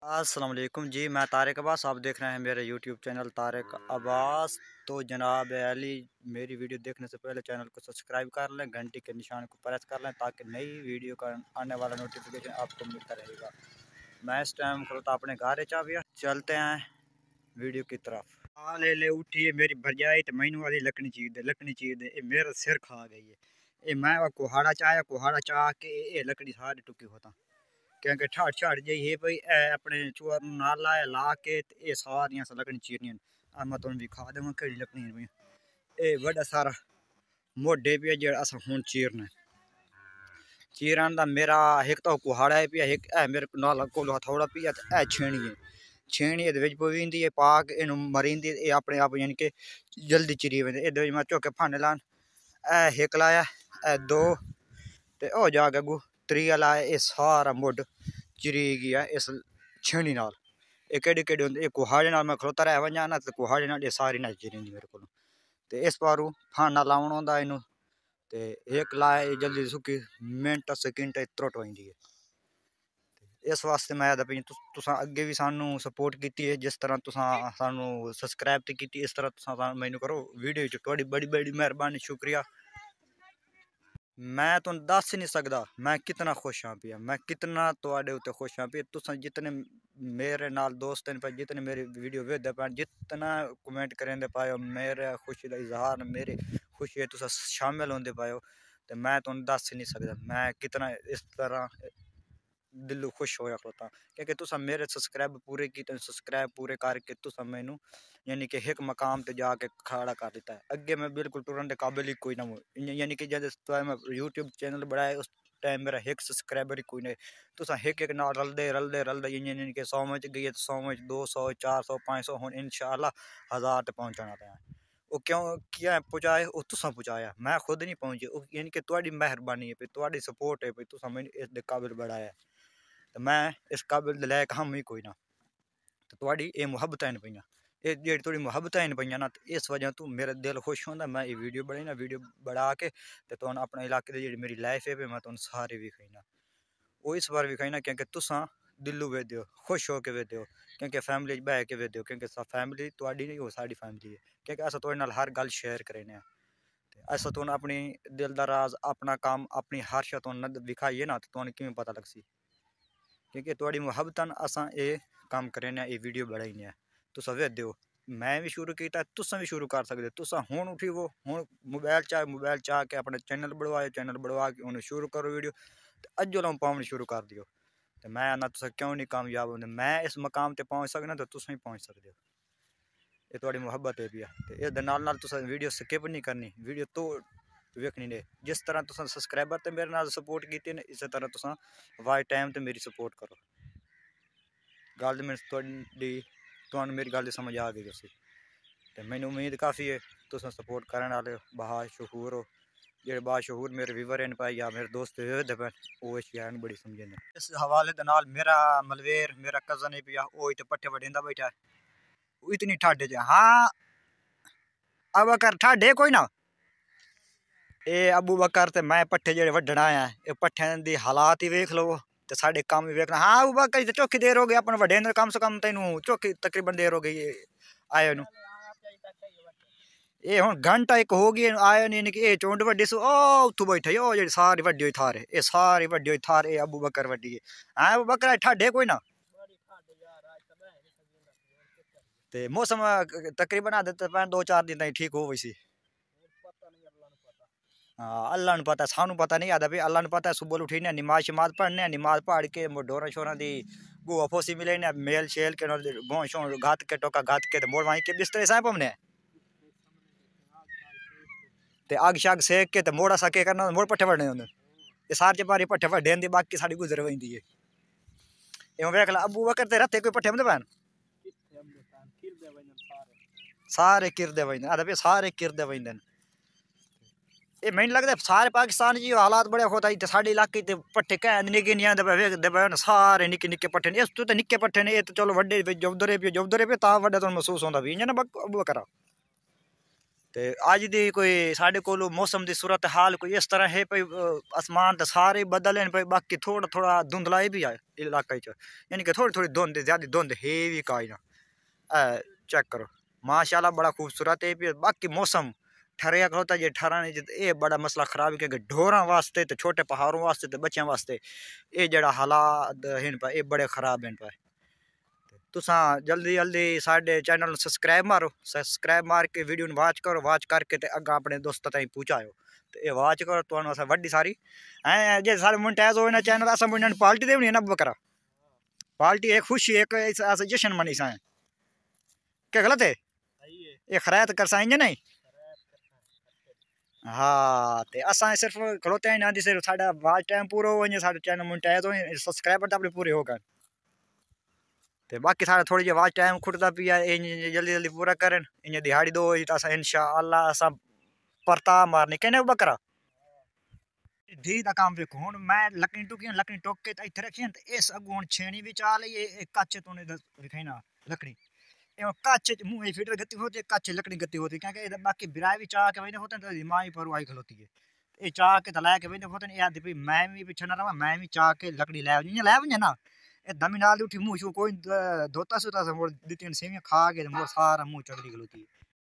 अस्सलाम वालेकुम जी। मैं तारिक अब्बास, आप देख रहे हैं मेरे यूट्यूब चैनल तारिक अब्बास। तो जनाब अली, मेरी वीडियो देखने से पहले चैनल को सब्सक्राइब कर लें, घंटी के निशान को प्रेस कर लें ताकि नई वीडियो का आने वाला नोटिफिकेशन आपको मिलता रहेगा। मैं इस टाइम खलोता अपने घर चाबिया, चलते हैं वीडियो की तरफ। आ ले ले उठिए मेरी भरजाई, तो मैनू वाली लकड़ी चीज दे, मेरा सिर खा गई है। ये मैं कुहाड़ा चाह के ये लकड़ी सारी टुकी होता क्योंकि ठाड़ छाड़ जी है भाई अपने चूर नाल ला के ये सारियां लकड़ी चीरनियां। मैं तुम भी खा देव कि लकड़ियां भी ये बड़ा सारा मोढे पे जो अस हूँ चीरन का मेरा एक तो कुहाड़ा है पिया, एक मेरे नाल को हथौड़ा पिया, छेणी पवींदी है पा के इन मरींदी अपने आप यानी कि जल्दी चिरी वे। ये मैं चौके फाने लान एक लाया दो ते ओ जाके अगू त्रीआ लाया, ये सारा मुड चिरी गया इस छेणी नाल। ये केड़ी केड़ी होंदी कुहाड़े नाल मैं खलोता रह वजा ना, तो कुहाड़े नाल ये सारी ना चिरींदी मेरे को। ते इस पारू फाना लाउण होंदा इनू, ते एक लाए जल्दी सुकी मिनट सेकंड त्रुट वही है। इस वास्ते मैं भाई तुसा अगे भी सानू सपोर्ट की है, जिस तरह तुसा सानू सब्सक्राइब तो की, इस तरह तुसा मैनू करो वीडियो च थोड़ी बड़ी बड़ी मेहरबानी, शुक्रिया। मैं तुम दस नहीं सकता मैं कितना खुश हाँ पिया, मैं कितना थोड़े उत्ते खुश हाँ पिया। तुस जितने मेरे नाल दोस्त हैं, जितने मेरी वीडियो वेखदे पे, जितना कमेंट करेंदे पायो, मेरे खुशी का इजहार, मेरी खुशी है तुस शामिल होंदे पायो, तो मैं तुम दस नहीं सकता मैं कितना इस तरह दिलों खुश होया खलोता। क्योंकि तुसा मेरे सब्सक्राइब पूरे किए, सब्सक्राइब पूरे करके तुसा मैनू यानी कि एक मकाम ते जाके खड़ा कर देता है। अगे मैं बिल्कुल टुरन के काबिल ही कोई ना हूँ, यानी कि जब मैं यूट्यूब चैनल बढ़ाया उस टाइम मेरा एक सब्सक्राइबर ही कोई नहीं। तुसा एक नाल रलदे रलदे रलदे यानी कि 100 में गई, 100 में 200 400 500 हुण इंशाअल्लाह 1000 तक पहुँचाना था। वो क्यों क्या पहुँचाए, वो तुसा पहुँचाया, मैं खुद नहीं पहुँचे। यानी कि तुहाडी मेहरबानी है, तुहाडी सपोर्ट है, तुसा मैनू इस काबिल बढ़ाया, तो मैं इस काबिल लायक हम ही कोई ना। तो तुहाडी ये मुहब्बत इन पईयां, ये जेह्ड़ी थोड़ी मुहब्बत इन पईयां ना, इस वजह तू मेरा दिल खुश होंदा। मैं ये वीडियो बनाई ना, वीडियो बढ़ा के ते तुहानू अपने इलाके दी जेह्ड़ी मेरी लाइफ है मैं तुहानू सारी विखाई ना। वो इस बार विखाई ना क्योंकि तुसा दिलों वेदे हो, खुश हो के वेदे हो, क्योंकि फैमिली बह के वेदे हो, क्योंकि फैमिली तुहाडी नहीं, वो साडी फैमिली है। क्योंकि अस तुहाडे नाल हर गल शेयर करेने, अस तुहानू अपनी दिल दा राज, अपना काम, अपनी हर शय तुहानू विखाइए ना, तो तुहानू किवें पता लगसी। क्योंकि थोड़ी मुहब्बतन असा ये काम करें, ये वीडियो बनाई तुस वेदे हो। मैं भी शुरू किया, तुसा भी शुरू कर सकते। तुसा हुण उठी वो हुण मोबाइल चाह के अपना चैनल बढ़वाओ, चैनल बढ़वा के उन्हें शुरू करो वीडियो, तो अज्जो लाऊं पावनी शुरू कर दियो। तो मैं आना तुसा क्यों नहीं कामयाब होंगे, मैं इस मकाम पर पहुँच सकना, तो तुम भी पहुँच सकते हो। ये थोड़ी मुहब्बत है पिया, तो ये नाल तुसा वीडियो स्किप नहीं करनी, वीडियो तो वेखनी ने। जिस तरह तुसा सब्सक्राइबर तो मेरे नाल सपोर्ट की ने, इस तरह तुसा वाई टाइम तो मेरी सपोर्ट करो। गल तुहानू मेरी गल समझ आ गई उसी, तो मैनू उम्मीद काफ़ी है तुस सपोर्ट करने वाले बाशहूर हो। जो बाशहूर मेरे व्यूवर हैं पाए या मेरे दोस्त पे वो शैन बड़ी समझे। इस हवाले दे नाल मेरा मलवेर मेरा कज़न है पिया, वो इतने पट्ठे वडेंदा बैठा है, वो इतनी ठाडे च। हाँ अब कर ठाडे कोई ना, ये अबू बकर ते मैं पट्ठे जेह्ड़े वड्ढण आया, ये पट्ठे दी हालात ही वेख लो, तो साढ़े काम भी वेखना। हाँ अबू बकर तो चौखी देर हो गई अपन वड्डे ने, कम से कम तेनू चौखी तकरीबन देर हो गई आए नू। ये हुण घंटा एक हो गई आए नहीं कि ये चुंड वड्डी सो ओ उत्थू बैठा ओ जेह्ड़ी सारी वड्डी होई थार, ये सारी वड्डी होई थार, ये अबू बकर वड्डी है। हाँ अबू बकर ठाडे कोई ना, ते मौसम तकरीबन आदत 2-4 दिन ठीक हो वैसी। हाँ अल्लाह पता, सानू पता नहीं आता भाई, अल्लाह पता है। सुबह उठी ने नमाज शमाज पढ़ने, नमाज पढ़ के डोरा शोरा दी गुआ फोसी मिले ने, मेल शेल के गों शों घात के टोका घात के मोड़ वहीं के बिस्तरे साहब हमने ते आग शाग सेक के मोड़ा सा के करना, मोड़ पट्ठे वड़ने होंगे। ये सारे चपारी पट्ठे वड्डे होंगे, बाकी साड़ी गुजर वही है। ये वेख ला अबू बकर ते रत्ते कोई पट्ठे होंगे पैन सारे किरदे वही आदे पे सारे किरदे वही। ये मैंने लगता है सारे पाकिस्तान जी हालात बड़े होता है, साढ़े इलाके ते पट्ठे कह निके नहीं सारे निके निके पट्ठे ने, इस तो निके पट्ठे ने, तो चलो वड्डे जोबदरे पे ता वड्डे तो महसूस होंदा भी ना अबू बकर। ते अज दी कोई साढ़े कोल मौसम दी सूरत हाल कोई इस तरह है भाई आसमान तो सारे बदल हैं भाई बाकी थोड़ा थोड़ा धुंधलाई भी है इलाके च यानी कि थोड़ी थोड़ी धुंध ज़्यादा धुंध है भी काई ना चेक करो माशाल्लाह बड़ा खूबसूरत है भी बाकी मौसम ठरिया खड़ोता जे ठराने ये बड़ा मसला खराब है क्योंकि ढोरां वास्ते तो छोटे पहाड़ों वास्ते तो बच्चों वास्ते ये जड़ा हालात हैं पे ये बड़े खराब हैं पे तुसा जल्दी जल्दी साढ़े चैनल सब्सक्राइब मारो सब्सक्राइब मार के वीडियो वाच करो वाच करके ते अग्गा अपने दोस्तों ताईं पहुंचायो तो ये वाच करो तो असा वड्डी सारी हैं जे सारे मोनेटाइज हो ना चैनल असा मुंडन पार्टी देवनी है ना बकरा पार्टी एक खुशी एक ऐसा जश्न मनी सा क्या गलत है ये खरायत कर साइंगे नहीं हाँ ते असा सिर्फ खड़ोते हैं ना सिर्फ साढ़ा वाच टाइम पूरा हो वञे साढ़े चैनल मोनेटाइज हो सब्सक्राइबर तो अपने पूरे हो गए ते बाकी सारा थोड़ी जी वाच टाइम खुटता पिया जल्दी जल्दी पूरा करें इन दिहाड़ी दो तो असा इंशाअल्लाह असा परता मारने कहने बकरा धी दा काम देखो हुन मैं लकड़ी टुकी लकड़ी टोक के इत्थे रखी इस अगू हुन छेनी भी चा ली कच्च तूने दिखाई ना लकड़ी कच्च मुंह फीटर गति होती है कच्च लकड़ी गति होती है क्योंकि बाकी बिराए भी चाह के वही होते हैं तो माँ ही पर आई खलोती है ये चाह के तलाया के वही होते हैं याद भी मैं भी पीछे ना रहा मैं भी चाह के लकड़ी लै वजे ना ये दमी नाल उठी मुंह कोई धोता सुता मोड़ दी तीन सेवियां खा के मोड़ सारा मुंह चगली खलोती है